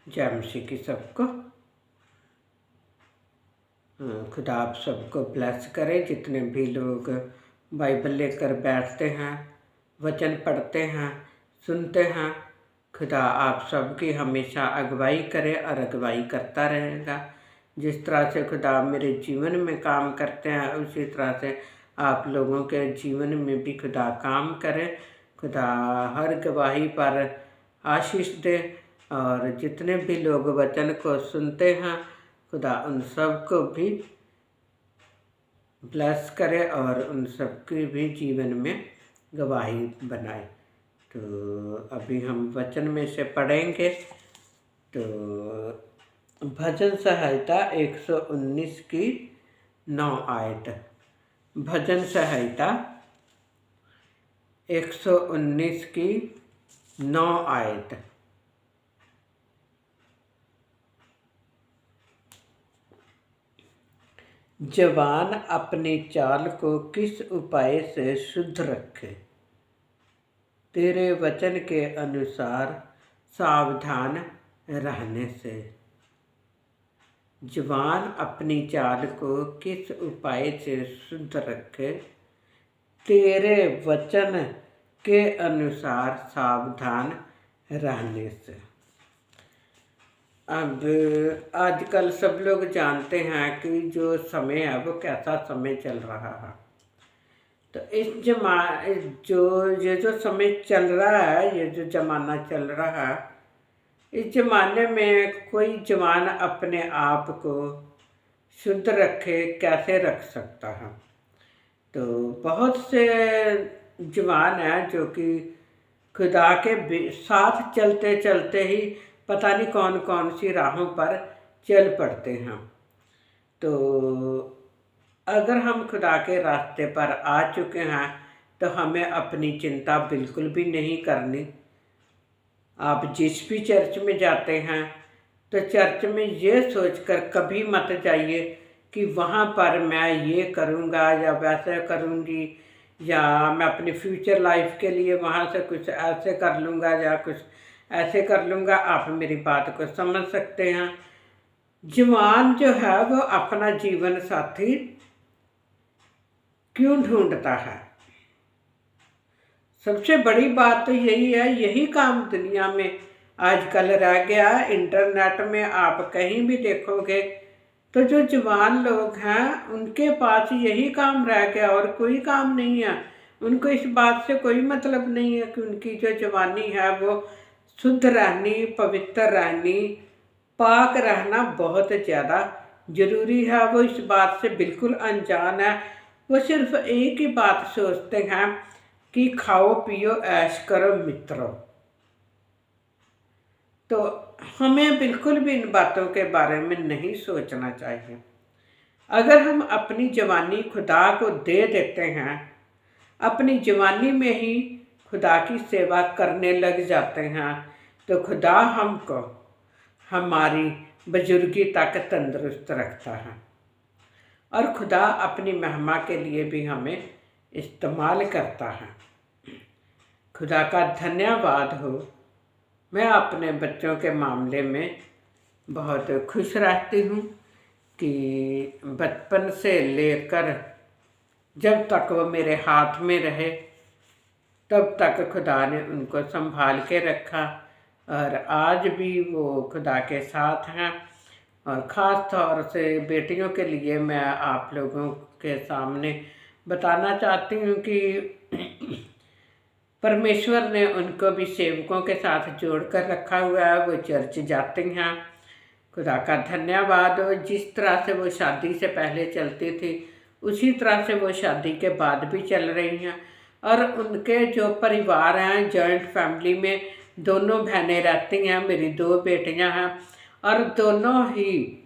जय मसीह की सबको। खुदा आप सबको ब्लेस करे। जितने भी लोग बाइबल लेकर बैठते हैं, वचन पढ़ते हैं, सुनते हैं, खुदा आप सबकी हमेशा अगुवाई करे और अगुवाई करता रहेगा। जिस तरह से खुदा मेरे जीवन में काम करते हैं, उसी तरह से आप लोगों के जीवन में भी खुदा काम करे। खुदा हर गवाही पर आशीष दे और जितने भी लोग वचन को सुनते हैं, खुदा उन सबको भी ब्लेस करे और उन सबके भी जीवन में गवाही बनाए। तो अभी हम वचन में से पढ़ेंगे। तो भजन संहिता 119 की 9 आयत। भजन संहिता 119 की 9 आयत। जवान अपनी चाल को किस उपाय से शुद्ध रखे, तेरे वचन के अनुसार सावधान रहने से। जवान अपनी चाल को किस उपाय से शुद्ध रखे, तेरे वचन के अनुसार सावधान रहने से। अब आजकल सब लोग जानते हैं कि जो समय है वो कैसा समय चल रहा है। तो ये जो समय चल रहा है, ये जो ज़माना चल रहा है, इस ज़माने में कोई जवान अपने आप को शुद्ध रखे, कैसे रख सकता है। तो बहुत से जवान हैं जो कि खुदा के साथ चलते चलते ही पता नहीं कौन कौन सी राहों पर चल पड़ते हैं। तो अगर हम खुदा के रास्ते पर आ चुके हैं तो हमें अपनी चिंता बिल्कुल भी नहीं करनी। आप जिस भी चर्च में जाते हैं तो चर्च में ये सोचकर कभी मत जाइए कि वहाँ पर मैं ये करूँगा या वैसे करूँगी, या मैं अपनी फ्यूचर लाइफ के लिए वहाँ से कुछ ऐसे कर लूँगा या कुछ ऐसे कर लूँगा। आप मेरी बात को समझ सकते हैं। जवान जो है वो अपना जीवन साथी क्यों ढूंढता है? सबसे बड़ी बात तो यही है, यही काम दुनिया में आजकल रह गया। इंटरनेट में आप कहीं भी देखोगे तो जो जवान लोग हैं उनके पास यही काम रह गया और कोई काम नहीं है। उनको इस बात से कोई मतलब नहीं है कि उनकी जो जवानी है वो शुद्ध रहनी, पवित्र रहनी, पाक रहना बहुत ज़्यादा ज़रूरी है। वो इस बात से बिल्कुल अनजान है। वो सिर्फ एक ही बात सोचते हैं कि खाओ पियो ऐश करो मित्रों। तो हमें बिल्कुल भी इन बातों के बारे में नहीं सोचना चाहिए। अगर हम अपनी जवानी खुदा को दे देते हैं, अपनी जवानी में ही खुदा की सेवा करने लग जाते हैं, तो खुदा हमको हमारी बुजुर्गी तक तंदुरुस्त रखता है और खुदा अपनी महिमा के लिए भी हमें इस्तेमाल करता है। खुदा का धन्यवाद हो। मैं अपने बच्चों के मामले में बहुत खुश रहती हूँ कि बचपन से लेकर जब तक वो मेरे हाथ में रहे तब तक खुदा ने उनको संभाल के रखा और आज भी वो खुदा के साथ हैं। और ख़ास तौर से बेटियों के लिए मैं आप लोगों के सामने बताना चाहती हूँ कि परमेश्वर ने उनको भी सेवकों के साथ जोड़ कर रखा हुआ है। वो चर्च जाती हैं। खुदा का धन्यवाद हो। जिस तरह से वो शादी से पहले चलती थी उसी तरह से वो शादी के बाद भी चल रही हैं। और उनके जो परिवार हैं, जॉइंट फैमिली में दोनों बहनें रहती हैं, मेरी 2 बेटियां हैं और दोनों ही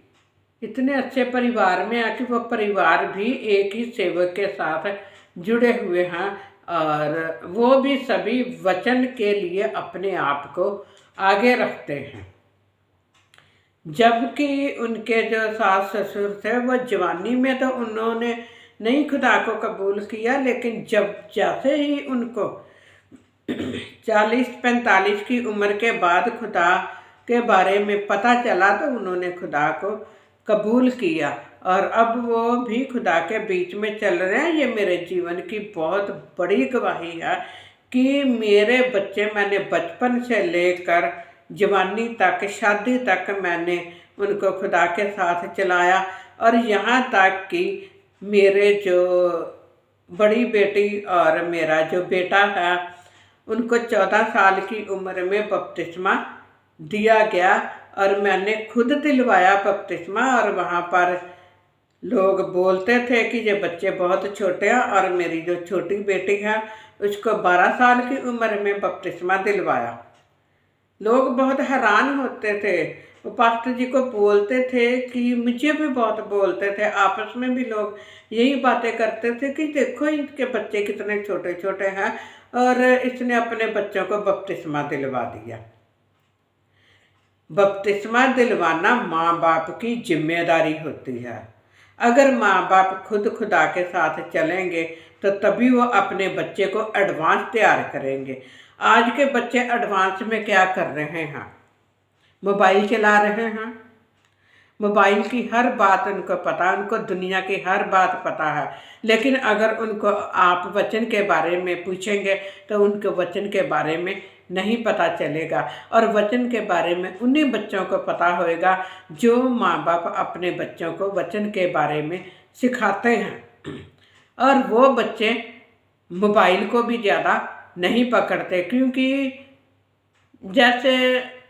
इतने अच्छे परिवार में है कि वो परिवार भी एक ही सेवक के साथ जुड़े हुए हैं और वो भी सभी वचन के लिए अपने आप को आगे रखते हैं। जबकि उनके जो सास ससुर थे वो जवानी में तो उन्होंने नहीं खुदा को कबूल किया, लेकिन जब जैसे ही उनको 40-45 की उम्र के बाद खुदा के बारे में पता चला तो उन्होंने खुदा को कबूल किया और अब वो भी खुदा के बीच में चल रहे हैं। ये मेरे जीवन की बहुत बड़ी गवाही है कि मेरे बच्चे मैंने बचपन से लेकर जवानी तक, शादी तक मैंने उनको खुदा के साथ चलाया और यहाँ तक कि मेरे जो बड़ी बेटी और मेरा जो बेटा है उनको 14 साल की उम्र में बपतिस्मा दिया गया और मैंने खुद दिलवाया बपतिस्मा। और वहाँ पर लोग बोलते थे कि ये बच्चे बहुत छोटे हैं और मेरी जो छोटी बेटी है उसको 12 साल की उम्र में बपतिस्मा दिलवाया। लोग बहुत हैरान होते थे, वो पास्टर जी को बोलते थे कि मुझे भी बहुत बोलते थे, आपस में भी लोग यही बातें करते थे कि देखो इनके बच्चे कितने छोटे छोटे हैं और इसने अपने बच्चों को बपतिस्मा दिलवा दिया। बपतिस्मा दिलवाना माँ बाप की जिम्मेदारी होती है। अगर माँ बाप खुद खुदा के साथ चलेंगे तो तभी वो अपने बच्चे को एडवांस तैयार करेंगे। आज के बच्चे एडवांस में क्या कर रहे हैं? मोबाइल चला रहे हैं। मोबाइल की हर बात उनको पता, उनको दुनिया की हर बात पता है, लेकिन अगर उनको आप वचन के बारे में पूछेंगे तो उनको वचन के बारे में नहीं पता चलेगा। और वचन के बारे में उन्हीं बच्चों को पता होएगा जो माँ बाप अपने बच्चों को वचन के बारे में सिखाते हैं। और वो बच्चे मोबाइल को भी ज़्यादा नहीं पकड़ते, क्योंकि जैसे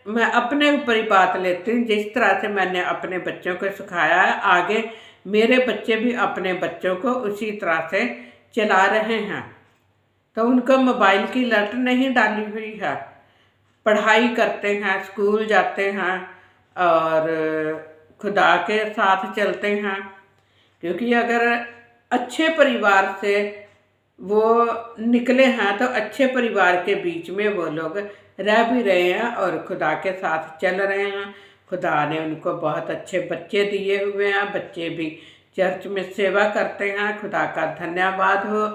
मैं अपने ऊपर ही बात लेती हूँ, जिस तरह से मैंने अपने बच्चों को सिखाया है आगे मेरे बच्चे भी अपने बच्चों को उसी तरह से चला रहे हैं। तो उनको मोबाइल की लत नहीं डाली हुई है, पढ़ाई करते हैं, स्कूल जाते हैं और खुदा के साथ चलते हैं। क्योंकि अगर अच्छे परिवार से वो निकले हैं तो अच्छे परिवार के बीच में वो लोग रह भी रहे हैं और खुदा के साथ चल रहे हैं। खुदा ने उनको बहुत अच्छे बच्चे दिए हुए हैं, बच्चे भी चर्च में सेवा करते हैं, खुदा का धन्यवाद हो।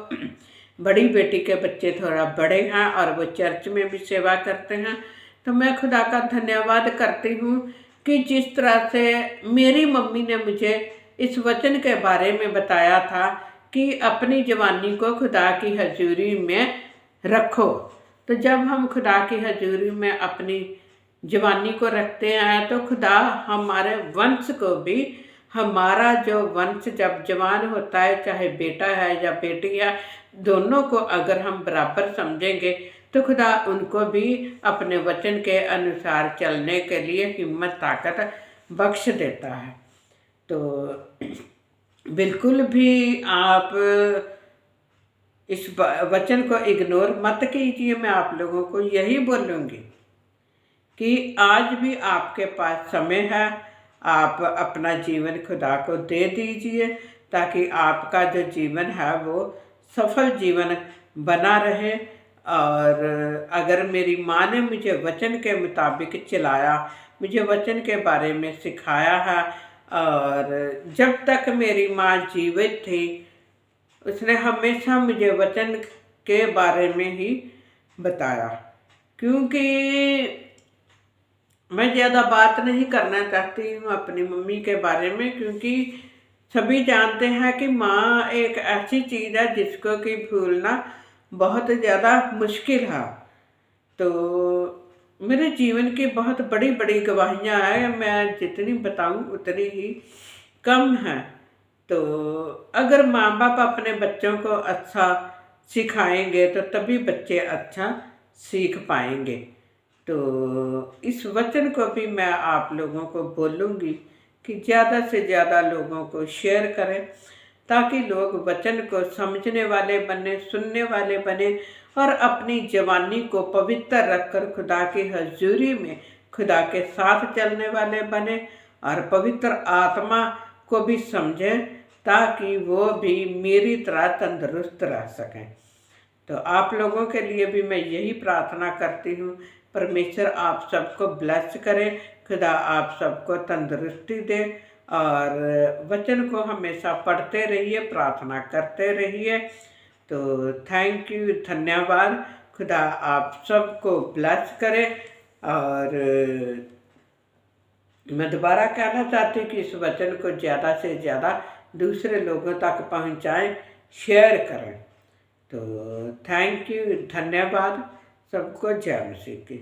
बड़ी बेटी के बच्चे थोड़ा बड़े हैं और वो चर्च में भी सेवा करते हैं। तो मैं खुदा का धन्यवाद करती हूँ कि जिस तरह से मेरी मम्मी ने मुझे इस वचन के बारे में बताया था कि अपनी जवानी को खुदा की हजूरी में रखो। तो जब हम खुदा की हजूरी में अपनी जवानी को रखते हैं तो खुदा हमारे वंश को भी, हमारा जो वंश जब जवान होता है, चाहे बेटा है या बेटी है, दोनों को अगर हम बराबर समझेंगे तो खुदा उनको भी अपने वचन के अनुसार चलने के लिए हिम्मत ताकत बख्श देता है। तो बिल्कुल भी आप इस वचन को इग्नोर मत कीजिए। मैं आप लोगों को यही बोलूँगी कि आज भी आपके पास समय है, आप अपना जीवन खुदा को दे दीजिए ताकि आपका जो जीवन है वो सफल जीवन बना रहे। और अगर मेरी माँ ने मुझे वचन के मुताबिक चलाया, मुझे वचन के बारे में सिखाया है, और जब तक मेरी माँ जीवित थी उसने हमेशा मुझे वचन के बारे में ही बताया। क्योंकि मैं ज़्यादा बात नहीं करना चाहती हूँ अपनी मम्मी के बारे में, क्योंकि सभी जानते हैं कि माँ एक ऐसी चीज़ है जिसको कि भूलना बहुत ज़्यादा मुश्किल है। तो मेरे जीवन की बहुत बड़ी बड़ी गवाहियाँ हैं, मैं जितनी बताऊँ उतनी ही कम है। तो अगर माँ बाप अपने बच्चों को अच्छा सिखाएंगे तो तभी बच्चे अच्छा सीख पाएंगे। तो इस वचन को भी मैं आप लोगों को बोलूँगी कि ज़्यादा से ज़्यादा लोगों को शेयर करें ताकि लोग वचन को समझने वाले बने, सुनने वाले बने और अपनी जवानी को पवित्र रखकर खुदा की हजूरी में खुदा के साथ चलने वाले बने और पवित्र आत्मा को भी समझें ताकि वो भी मेरी तरह तंदुरुस्त रह सकें। तो आप लोगों के लिए भी मैं यही प्रार्थना करती हूँ, परमेश्वर आप सबको ब्लेस करे, खुदा आप सबको तंदुरुस्ती दे और वचन को हमेशा पढ़ते रहिए, प्रार्थना करते रहिए। तो थैंक यू, धन्यवाद। खुदा आप सबको ब्लेस करे और मैं दोबारा कहना चाहती हूँ कि इस वचन को ज़्यादा से ज़्यादा दूसरे लोगों तक पहुँचाएं, शेयर करें। तो थैंक यू, धन्यवाद सबको। जय मसीह की।